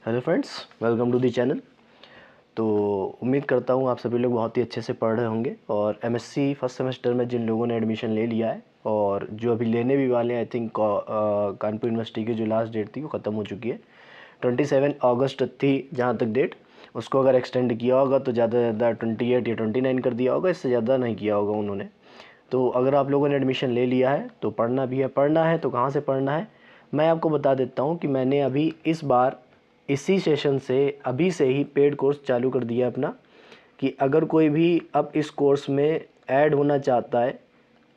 Hello friends, welcome to the channel. तो उम्मीद करता हूँ आप सभी लोग बहुत ही अच्छे से पढ़ रहे होंगे और एमएससी फर्स्ट सेमेस्टर में जिन लोगों ने एडमिशन ले लिया है और जो अभी लेने भी वाले हैं, आई थिंक कानपुर यूनिवर्सिटी की जो लास्ट डेट थी वो ख़त्म हो चुकी है। 27 अगस्त थी जहाँ तक डेट, उसको अगर एक्सटेंड किया होगा तो ज़्यादा से ज़्यादा 28 या 29 कर दिया होगा, इससे ज़्यादा नहीं किया होगा उन्होंने। तो अगर आप लोगों ने एडमिशन ले लिया है तो पढ़ना भी है। पढ़ना है तो कहाँ से पढ़ना है, मैं आपको बता देता हूँ कि मैंने अभी इस बार इसी सेशन से अभी से ही पेड कोर्स चालू कर दिया अपना, कि अगर कोई भी अब इस कोर्स में ऐड होना चाहता है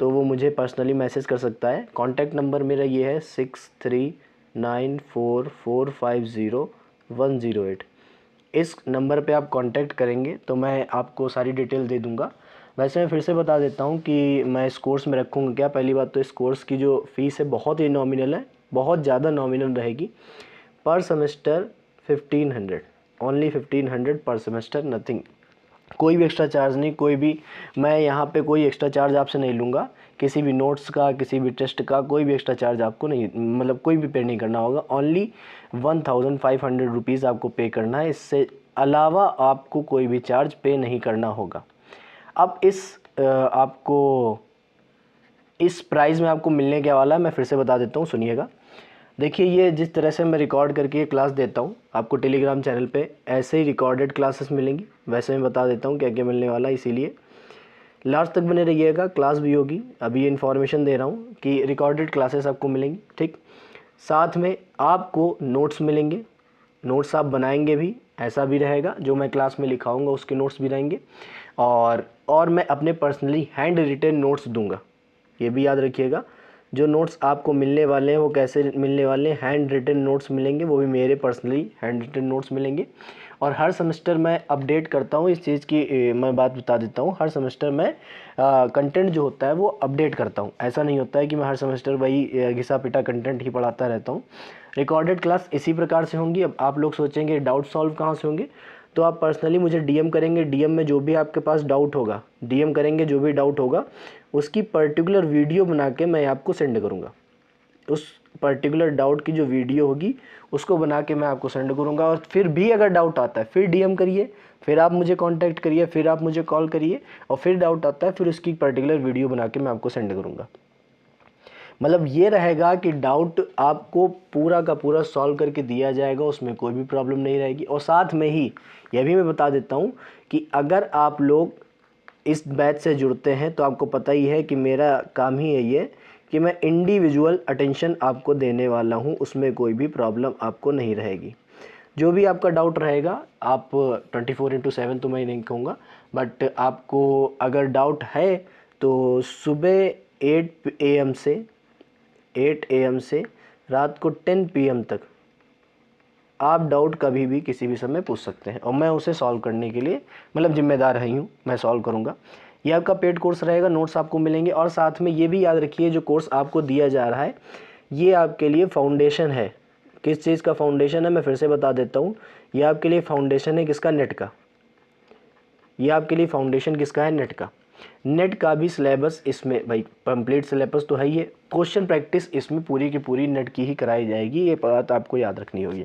तो वो मुझे पर्सनली मैसेज कर सकता है। कॉन्टैक्ट नंबर मेरा ये है 6394450108। इस नंबर पे आप कांटेक्ट करेंगे तो मैं आपको सारी डिटेल दे दूंगा। वैसे मैं फिर से बता देता हूँ कि मैं इस कोर्स में रखूँगा क्या। पहली बात तो इस कोर्स की जो फ़ीस है बहुत ही नॉमिनल है, बहुत ज़्यादा नॉमिनल रहेगी। पर सेमेस्टर 1500, ओनली 1500 पर सेमेस्टर, नथिंग। कोई भी एक्स्ट्रा चार्ज नहीं, कोई भी, मैं यहाँ पे कोई एक्स्ट्रा चार्ज आपसे नहीं लूँगा। किसी भी नोट्स का, किसी भी टेस्ट का कोई भी एक्स्ट्रा चार्ज आपको नहीं, मतलब कोई भी पे नहीं करना होगा। ओनली 1500 रुपीज़ आपको पे करना है, इससे अलावा आपको कोई भी चार्ज पे नहीं करना होगा। अब आपको इस प्राइस में आपको मिलने क्या वाला है मैं फिर से बता देता हूँ, सुनिएगा। देखिए, ये जिस तरह से मैं रिकॉर्ड करके क्लास देता हूँ आपको टेलीग्राम चैनल पे, ऐसे ही रिकॉर्डेड क्लासेस मिलेंगी। वैसे मैं बता देता हूँ क्या क्या मिलने वाला है, इसीलिए लास्ट तक बने रहिएगा। क्लास भी होगी, अभी ये इन्फॉर्मेशन दे रहा हूँ कि रिकॉर्डेड क्लासेस आपको मिलेंगी, ठीक। साथ में आपको नोट्स मिलेंगे, नोट्स आप बनाएंगे भी, ऐसा भी रहेगा। जो मैं क्लास में लिखाऊंगा उसके नोट्स भी रहेंगे, और मैं अपने पर्सनली हैंड रिटन नोट्स दूंगा, ये भी याद रखिएगा। जो नोट्स आपको मिलने वाले हैं वो कैसे मिलने वाले हैं, हैंड रिटन नोट्स मिलेंगे, वो भी मेरे पर्सनली हैंड रिटन नोट्स मिलेंगे। और हर सेमेस्टर मैं अपडेट करता हूँ इस चीज़ की, मैं बात बता देता हूँ। हर सेमेस्टर मैं कंटेंट जो होता है वो अपडेट करता हूँ। ऐसा नहीं होता है कि मैं हर सेमेस्टर वही घिसा पिटा कंटेंट ही पढ़ाता रहता हूँ। रिकॉर्डेड क्लास इसी प्रकार से होंगी। अब आप लोग सोचेंगे डाउट सॉल्व कहाँ से होंगे, तो आप पर्सनली मुझे डीएम करेंगे। डीएम में जो भी आपके पास डाउट होगा, डीएम करेंगे, जो भी डाउट होगा उसकी पर्टिकुलर वीडियो बना के मैं आपको सेंड करूँगा। उस पर्टिकुलर डाउट की जो वीडियो होगी उसको बना के मैं आपको सेंड करूँगा। और फिर भी अगर डाउट आता है फिर डीएम करिए, फिर आप मुझे कांटेक्ट करिए, फिर आप मुझे कॉल करिए, और फिर डाउट आता है फिर उसकी पर्टिकुलर वीडियो बना के मैं आपको सेंड करूँगा। मतलब ये रहेगा कि डाउट आपको पूरा का पूरा सॉल्व करके दिया जाएगा, उसमें कोई भी प्रॉब्लम नहीं रहेगी। और साथ में ही यह भी मैं बता देता हूँ कि अगर आप लोग इस बैच से जुड़ते हैं तो आपको पता ही है कि मेरा काम ही है ये, कि मैं इंडिविजुअल अटेंशन आपको देने वाला हूँ, उसमें कोई भी प्रॉब्लम आपको नहीं रहेगी। जो भी आपका डाउट रहेगा आप 24/7 तो मैं नहीं कहूँगा, बट आपको अगर डाउट है तो सुबह 8 AM से रात को 10 PM तक आप डाउट कभी भी किसी भी समय पूछ सकते हैं, और मैं उसे सॉल्व करने के लिए मतलब जिम्मेदार रही हूँ, मैं सॉल्व करूँगा। ये आपका पेड कोर्स रहेगा, नोट्स आपको मिलेंगे। और साथ में ये भी याद रखिए, जो कोर्स आपको दिया जा रहा है ये आपके लिए फाउंडेशन है। किस चीज़ का फाउंडेशन है मैं फिर से बता देता हूँ। ये आपके लिए फाउंडेशन है किसका, नेट का। ये आपके लिए फाउंडेशन किसका है, नेट का। नेट का भी सिलेबस इसमें भाई कंप्लीट सिलेबस तो है ही है। क्वेश्चन प्रैक्टिस इसमें पूरी की पूरी नेट की ही कराई जाएगी, ये बात आपको याद रखनी होगी।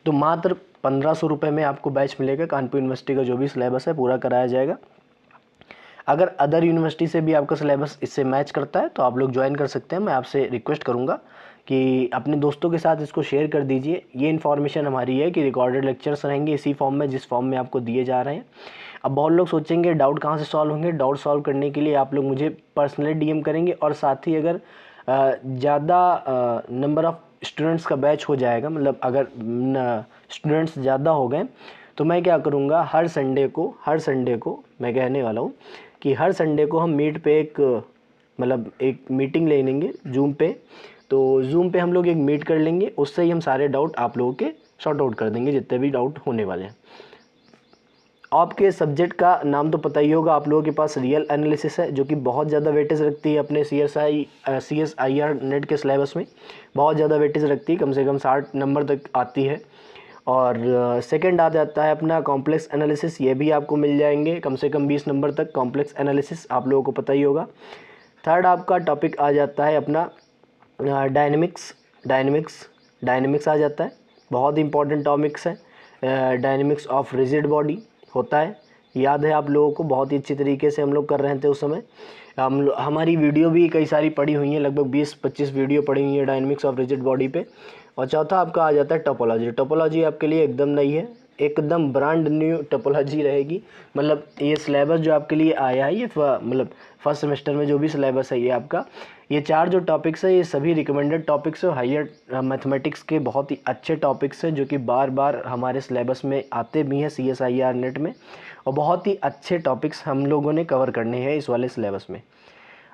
तो मात्र 1500 रुपये में आपको बैच मिलेगा। कानपुर यूनिवर्सिटी का जो भी सिलेबस है पूरा कराया जाएगा। अगर अदर यूनिवर्सिटी से भी आपका सिलेबस इससे मैच करता है तो आप लोग ज्वाइन कर सकते हैं। मैं आपसे रिक्वेस्ट करूंगा कि अपने दोस्तों के साथ इसको शेयर कर दीजिए। ये इन्फॉर्मेशन हमारी है कि रिकॉर्डेड लेक्चर्स रहेंगे इसी फॉर्म में जिस फॉर्म में आपको दिए जा रहे हैं। अब बहुत लोग सोचेंगे डाउट कहाँ से सॉल्व होंगे। डाउट सॉल्व करने के लिए आप लोग मुझे पर्सनली डीएम करेंगे, और साथ ही अगर ज़्यादा नंबर ऑफ़ स्टूडेंट्स का बैच हो जाएगा, मतलब अगर स्टूडेंट्स ज़्यादा हो गए तो मैं क्या करूँगा, हर संडे को मैं कहने वाला हूँ कि हर संडे को हम मीट पे एक मीटिंग ले लेंगे जूम पे। तो जूम पे हम लोग एक मीट कर लेंगे, उससे ही हम सारे डाउट आप लोगों के सॉर्ट आउट कर देंगे, जितने भी डाउट होने वाले हैं। आपके सब्जेक्ट का नाम तो पता ही होगा, आप लोगों के पास रियल एनालिसिस है जो कि बहुत ज़्यादा वेटेज रखती है अपने CSIR नेट के सिलेबस में। बहुत ज़्यादा वेटेज रखती है, कम से कम 60 नंबर तक आती है। और सेकंड आ जाता है अपना कॉम्प्लेक्स एनालिसिस, ये भी आपको मिल जाएंगे कम से कम 20 नंबर तक कॉम्प्लेक्स एनालिसिस, आप लोगों को पता ही होगा। थर्ड आपका टॉपिक आ जाता है अपना डायनेमिक्स आ जाता है। बहुत ही इंपॉर्टेंट टॉपिक्स है। डायनेमिक्स ऑफ रिजिड बॉडी होता है, याद है आप लोगों को, बहुत ही अच्छी तरीके से हम लोग कर रहे थे उस समय। हमारी वीडियो भी कई सारी पड़ी हुई हैं, लगभग 20-25 वीडियो पड़ी हुई है डायनेमिक्स ऑफ रिजिड बॉडी पे। और चौथा आपका आ जाता है टोपोलॉजी। टोपोलॉजी आपके लिए एकदम नई है, एकदम ब्रांड न्यू टोपोलॉजी रहेगी। मतलब ये सिलेबस जो आपके लिए आया है, ये मतलब फर्स्ट सेमेस्टर में जो भी सिलेबस है ये आपका, ये 4 जो टॉपिक्स है ये सभी रिकमेंडेड टॉपिक्स है। हायर मैथमेटिक्स के बहुत ही अच्छे टॉपिक्स हैं जो कि बार बार हमारे सिलेबस में आते भी हैं CSIR नेट में, और बहुत ही अच्छे टॉपिक्स हम लोगों ने कवर करने हैं इस वाले सिलेबस में।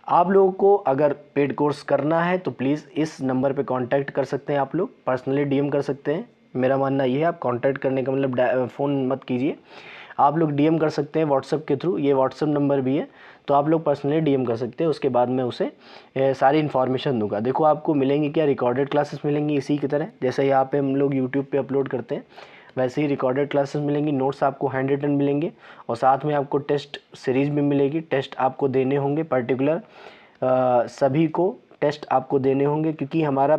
आप लोगों को अगर पेड कोर्स करना है तो प्लीज़ इस नंबर पे कांटेक्ट कर सकते हैं, आप लोग पर्सनली DM कर सकते हैं। मेरा मानना ये है, आप कांटेक्ट करने का मतलब फ़ोन मत कीजिए, आप लोग DM कर सकते हैं व्हाट्सएप के थ्रू, ये व्हाट्सएप नंबर भी है, तो आप लोग पर्सनली DM कर सकते हैं। उसके बाद मैं उसे सारी इन्फॉर्मेशन दूंगा। देखो आपको मिलेंगी क्या, रिकॉर्डेड क्लासेस मिलेंगी इसी की तरह, जैसे यहाँ पे हम लोग यूट्यूब पे अपलोड करते हैं वैसे ही रिकॉर्डेड क्लासेस मिलेंगी, नोट्स आपको हैंड रिटन मिलेंगे, और साथ में आपको टेस्ट सीरीज़ भी मिलेगी। टेस्ट आपको देने होंगे पर्टिकुलर, सभी को टेस्ट आपको देने होंगे, क्योंकि हमारा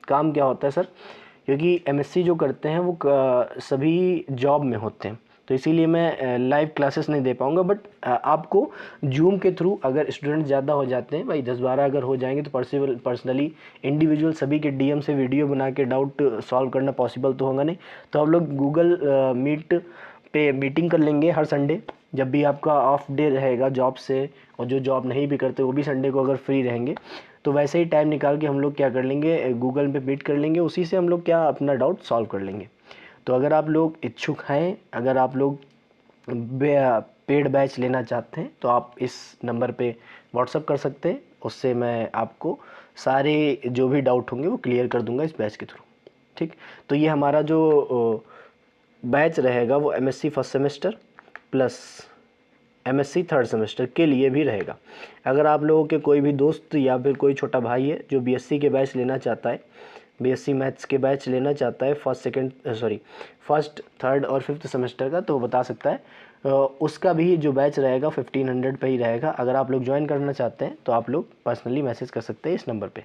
काम क्या होता है सर, क्योंकि MSc जो करते हैं वो सभी जॉब में होते हैं, तो इसीलिए मैं लाइव क्लासेस नहीं दे पाऊँगा। बट आपको जूम के थ्रू अगर स्टूडेंट ज़्यादा हो जाते हैं, भाई 10-12 अगर हो जाएंगे, तो पर्सनली इंडिविजुअल सभी के DM से वीडियो बना के डाउट सॉल्व करना पॉसिबल तो होगा नहीं, तो हम लोग गूगल मीट पे मीटिंग कर लेंगे हर संडे, जब भी आपका ऑफ डे रहेगा जॉब से, और जो जॉब नहीं भी करते वो भी संडे को अगर फ्री रहेंगे, तो वैसे ही टाइम निकाल के हम लोग क्या कर लेंगे, गूगल पे मीट कर लेंगे, उसी से हम लोग क्या अपना डाउट सॉल्व कर लेंगे। तो अगर आप लोग इच्छुक हैं, अगर आप लोग पेड बैच लेना चाहते हैं, तो आप इस नंबर पे व्हाट्सअप कर सकते हैं, उससे मैं आपको सारे जो भी डाउट होंगे वो क्लियर कर दूंगा इस बैच के थ्रू। ठीक, तो ये हमारा जो बैच रहेगा वो MSc first semester plus MSc third semester के लिए भी रहेगा। अगर आप लोगों के कोई भी दोस्त या फिर कोई छोटा भाई है जो BSc के बैच लेना चाहता है, BSc मैथ्स के बैच लेना चाहता है फर्स्ट, थर्ड और फिफ्थ सेमेस्टर का, तो बता सकता है। उसका भी जो बैच रहेगा 1500 पे ही रहेगा। अगर आप लोग ज्वाइन करना चाहते हैं तो आप लोग पर्सनली मैसेज कर सकते हैं इस नंबर पे।